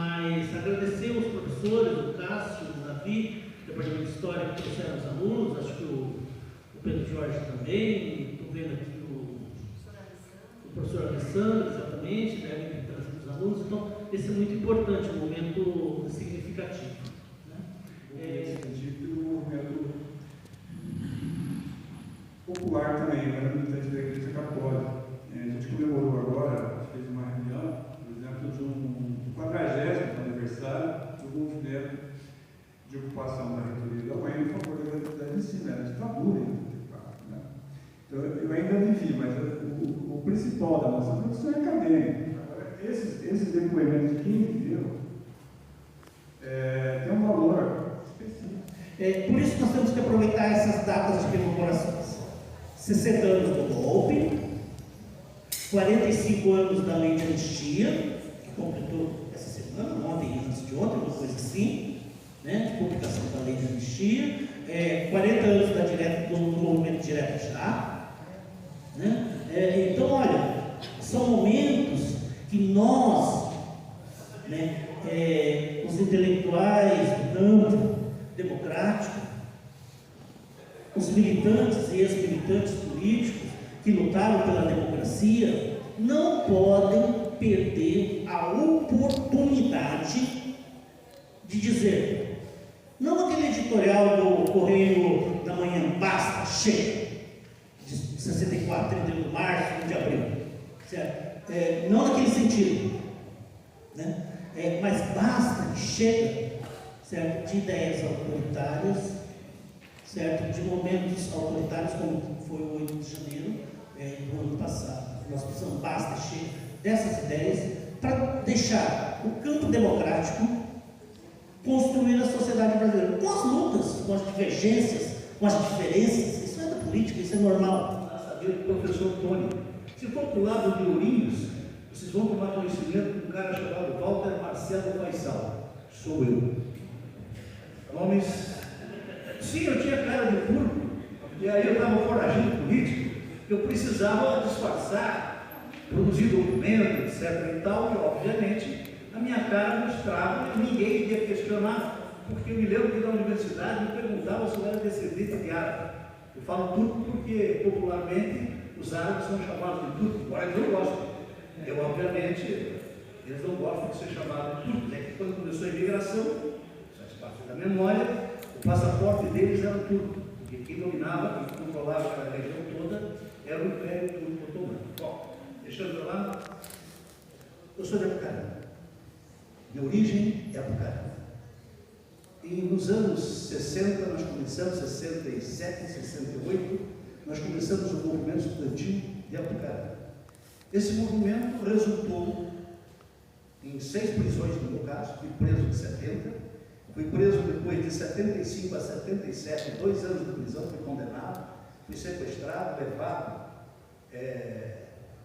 mas agradecer os professores, o Cássio, o Davi, o Departamento de História que trouxeram os alunos, acho que o Pedro Jorge também, estou vendo aqui o professor Alessandro, exatamente, deve ter trazido os alunos, então esse é muito importante, um momento significativo. Nesse o movimento popular também, eu era militante da Igreja Católica. A gente comemorou agora, fez uma reunião, por exemplo, do 40º aniversário do movimento de ocupação da reitoria da UEM em favor da gratuidade de ensino, era ditadura, né? Então, eu ainda não vi, mas o principal da nossa produção é acadêmica. Agora, esses depoimentos de quem viveu tem um valor específico. Por isso nós temos que aproveitar essas datas de comemorações. 60 anos do golpe, 45 anos da lei de anistia, que completou essa semana, ontem, antes de ontem, uma coisa assim, né, de publicação da lei de anistia, 40 anos do movimento Direto Já, né? Então, olha, são momentos que nós, né, os intelectuais do campo democrático, os militantes e ex-militantes políticos que lutaram pela democracia, não podem perder a oportunidade de dizer, não aquele editorial do Correio da Manhã, basta, chega, de 64, 31 de março, 1 de abril, certo? Não naquele sentido, né? Mas basta, chega, certo? De ideias autoritárias, certo? De momentos autoritários, como foi o 8 de janeiro do ano passado. Nós precisamos, basta, chega dessas ideias para deixar o campo democrático construir a sociedade brasileira, com as lutas, com as divergências, com as diferenças. Isso é da política, isso é normal. Professor Tony, se for para o lado de Ourinhos, vocês vão tomar conhecimento de um cara chamado Walter Marcelo Faisal. Sou eu. Nomes. Sim, eu tinha cara de turco, e aí eu estava foragido político, eu precisava disfarçar, produzir documento, etc. e tal, e obviamente a minha cara mostrava e ninguém ia questionar, porque eu me lembro que na universidade me perguntavam se eu era descendente de árabe. Eu falo turco porque popularmente os árabes são chamados de turco, embora eles não gostem. Eu, obviamente, eles não gostam de ser chamados de turcos. É que quando começou a imigração, isso faz parte da memória, o passaporte deles era o turco, porque quem dominava, quem controlava aquela região toda era o Império Turco Otomano. Bom, deixando lá, eu sou de Apucarana. Minha origem é Apucarana. E nos anos 60, nós começamos, 67, 68, nós começamos o movimento estudantil de Apucarana. Esse movimento resultou em 6 prisões, no meu caso, fui preso em 70, fui preso depois de 75 a 77, 2 anos de prisão, fui condenado, fui sequestrado, levado,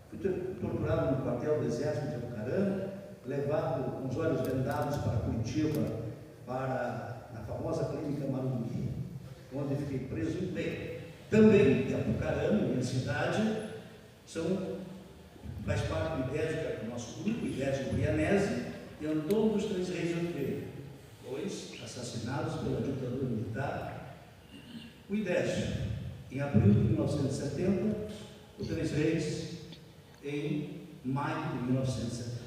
fui torturado no quartel do Exército de Apucarana, levado com os olhos vendados para Curitiba, na famosa clínica Marumbi, onde fiquei preso em tempo. Também de Apucarana, minha cidade, faz parte do IDESG, do nosso grupo, IDESG Guianese, e Antônio dos Três Reis de Oliveira, 2 assassinados pela ditadura militar. O IDESG, em abril de 1970, o Três Reis, em maio de 1970.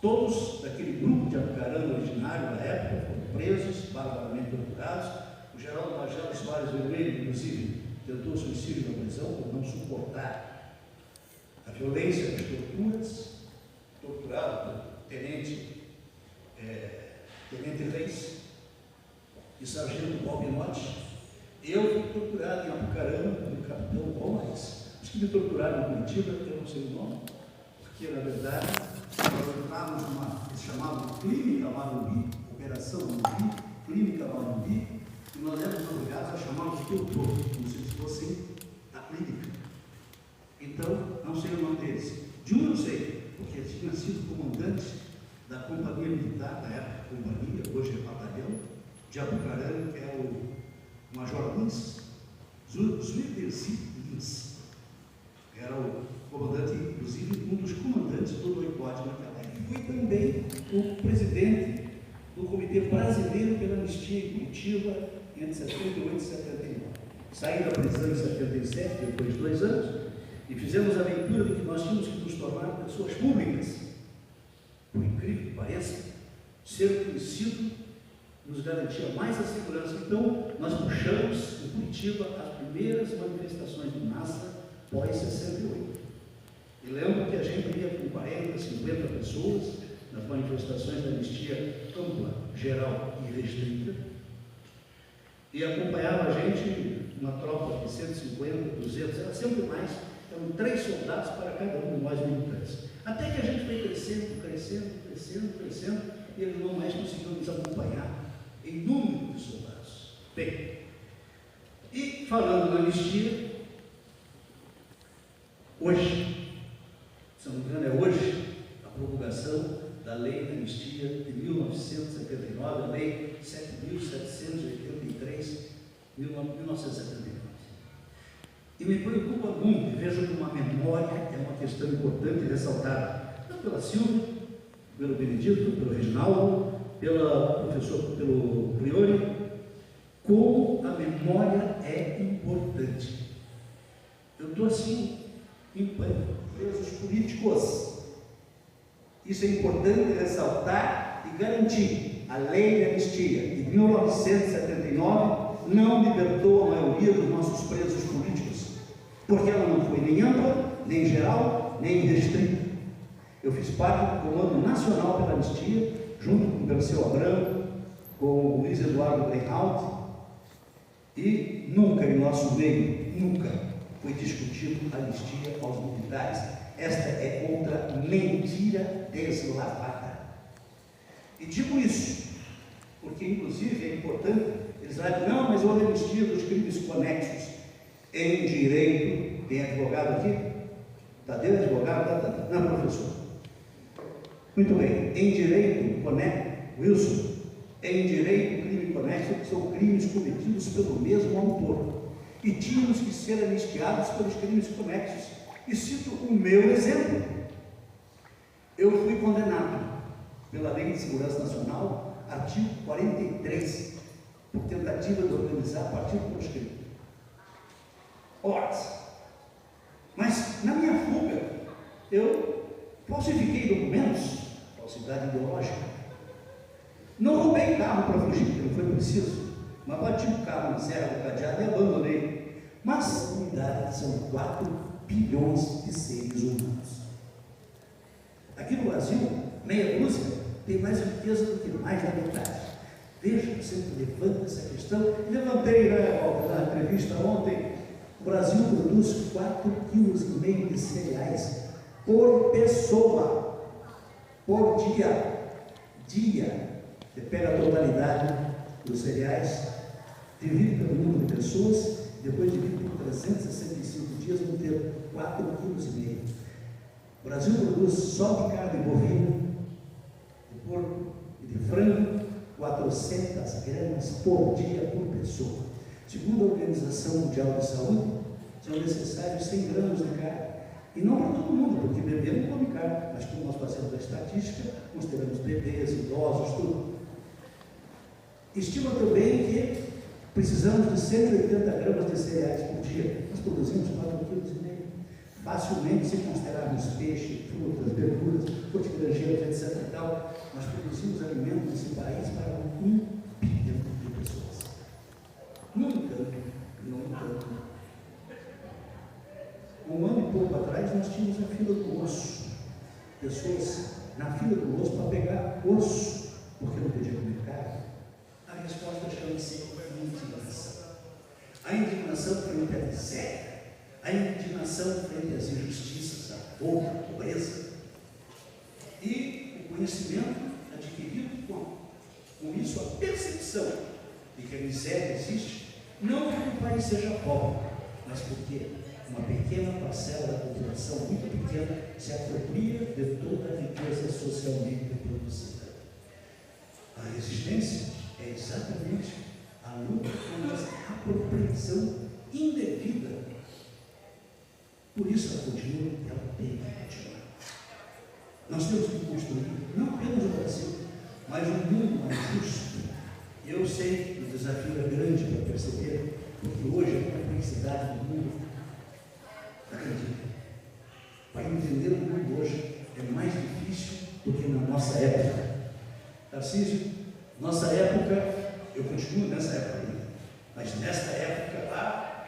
Todos daquele grupo de Apucarana originário da época foram presos, barbaramente torturados. O Geraldo Magela Soares Vermelho, inclusive, tentou suicídio na prisão por não suportar a violência das torturas, torturado pelo tenente Reis e sargento Balbinotti. Eu fui torturado em Apucarana pelo capitão Palmares. Os que me torturaram em Curitiba, eu não sei o nome, porque na verdade nós estávamos numa, eles chamavam de Clínica Marumbi, Operação Marumbi, Clínica Marumbi, e nós éramos obrigados a chamar os doutores, como se eles fossem da clínica. Então, não sei o nome deles. De um eu sei, porque eles tinham sido comandantes da Companhia Militar, da época Companhia, hoje é Batalhão, de Apucarana, que é o Major Lins, Zuiderzi Lins. Era o comandante, inclusive um dos comandantes do Doipode naquela época. fui também o presidente do Comitê Brasileiro pela Anistia em Curitiba entre 78 e 79. Saí da prisão em 77, depois de 2 anos, e fizemos a leitura de que nós tínhamos que nos tornar pessoas públicas. Por incrível que pareça, ser conhecido nos garantia mais a segurança. Então, nós puxamos em Curitiba as primeiras manifestações de massa pós-68. E lembro que a gente ia com 40, 50 pessoas nas manifestações da anistia ampla, geral e restrita, e acompanhava a gente uma tropa de 150, 200, era sempre mais, eram 3 soldados para cada um de nós militantes. Até que a gente foi crescendo, e eles não mais conseguiram nos acompanhar em número de soldados. Bem, e falando na anistia, hoje, se não me engano é hoje, a promulgação da lei da anistia de 1979, a lei 7.783, 1979. E me preocupa muito, e vejo que uma memória é uma questão importante ressaltada, tanto pela Silvia, pelo Benedito, pelo Reginaldo, pelo Priori, como a memória é importante. Eu estou assim, em pânico, presos políticos. Isso é importante ressaltar e garantir. A lei de anistia de 1979 não libertou a maioria dos nossos presos políticos, porque ela não foi nem ampla, nem geral, nem restrita. Eu fiz parte do Comando Nacional pela Anistia, junto com o Perseu Abramo, com o Luiz Eduardo Reinaldi, e nunca em nosso meio, nunca foi discutido a anistia aos militares. Esta é outra mentira deslavada. E digo isso, porque inclusive é importante, eles falam, não, mas houve anistia dos crimes conexos em direito. Tem advogado aqui? Tadeu é advogado? Não, professor. Muito bem, em direito conexo, Wilson, em direito crime conexo são crimes cometidos pelo mesmo autor e tínhamos que ser anistiados pelos crimes conexos. E cito o meu exemplo. Eu fui condenado pela Lei de Segurança Nacional, artigo 43, por tentativa de organizar partido proscrito. Ora, mas na minha fuga eu falsifiquei documentos, falsidade ideológica. Não roubei carro para fugir, porque não foi preciso, mas bati o carro na Serra do Cadeado e abandonei. Mas a unidade são 4 bilhões de seres humanos. Aqui no Brasil, meia dúzia tem mais riqueza do que mais da metade. Veja que sempre levanta essa questão. Levantei na entrevista ontem. O Brasil produz 4,5 kg de cereais por pessoa, por dia. Você pega a totalidade dos cereais, divide pelo número de pessoas, depois divide por 365 dias, vamos ter 4,5 kg. O Brasil produz só de carne bovina, de porco e de frango, 400 gramas por dia por pessoa. Segundo a Organização Mundial de Saúde, são necessários 100 gramas de carne. E não para todo mundo, porque bebê não come carne, mas como nós fazemos a estatística, consideramos bebês, idosos, tudo. Estima também que precisamos de 180 gramas de cereais por dia. Nós produzimos 4,5 kg. Facilmente, se considerarmos peixe, frutas, verduras, hortigranjeiros, etc. e tal, nós produzimos alimentos nesse país para 1 bilhão de pessoas. No entanto, um ano e pouco atrás, nós tínhamos a fila do osso. Pessoas na fila do osso para pegar osso, porque não podia comer carne. A resposta chama-se indignação. A indignação frente à miséria, a indignação frente às injustiças, à fome, à pobreza. E o conhecimento adquirido com isso, a percepção de que a miséria existe, não porque o país seja pobre, mas porque uma pequena parcela da população, muito pequena, se apropria de toda a riqueza socialmente produzida. A resistência é exatamente a luta contra essa apropriação indevida. Por isso ela continua e ela tem que continuar. Nós temos que construir, não apenas o Brasil, mas um mundo mais justo. Eu sei que o desafio é grande para perceber, porque hoje a complexidade do mundo, acredita, para entender o mundo hoje é mais difícil do que na nossa época. Tarcísio, nossa época, eu continuo nessa época ainda, mas nesta época lá,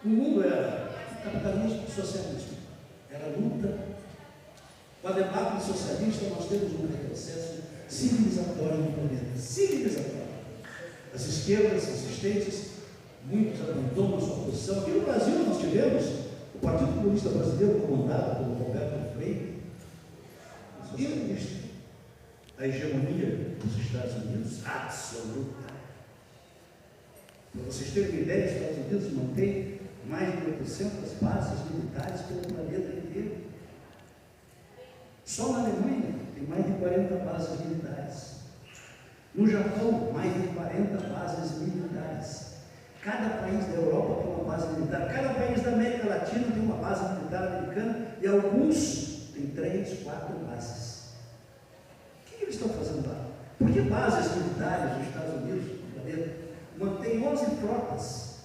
o mundo era capitalismo e socialismo, era luta. Com a debate socialista, nós temos um retrocesso civilizatório no planeta, civilizatório. As esquerdas insistentes, muitos abandonam sua posição. E no Brasil nós tivemos o Partido Comunista Brasileiro, comandado pelo Roberto Freire, socialista. A hegemonia dos Estados Unidos, absoluta. Para vocês terem uma ideia, os Estados Unidos mantêm mais de 800 bases militares pelo planeta inteiro. Só na Alemanha tem mais de 40 bases militares. No Japão, mais de 40 bases militares. Cada país da Europa tem uma base militar. Cada país da América Latina tem uma base militar americana. E alguns têm 3, 4 bases. O que eles estão fazendo lá? Por que bases militares dos Estados Unidos, no planeta, mantêm 11 frotas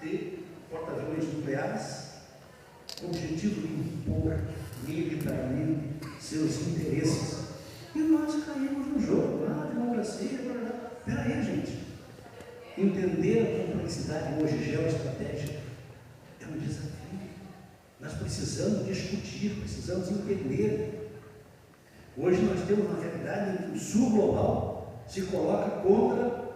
de porta-aviões nucleares com o objetivo de impor militarmente seus interesses? E nós caímos no jogo, democracia, espera aí, gente. Entender a complexidade hoje geoestratégica é um desafio. Nós precisamos discutir, precisamos entender. Hoje nós temos uma realidade em que o sul global se coloca contra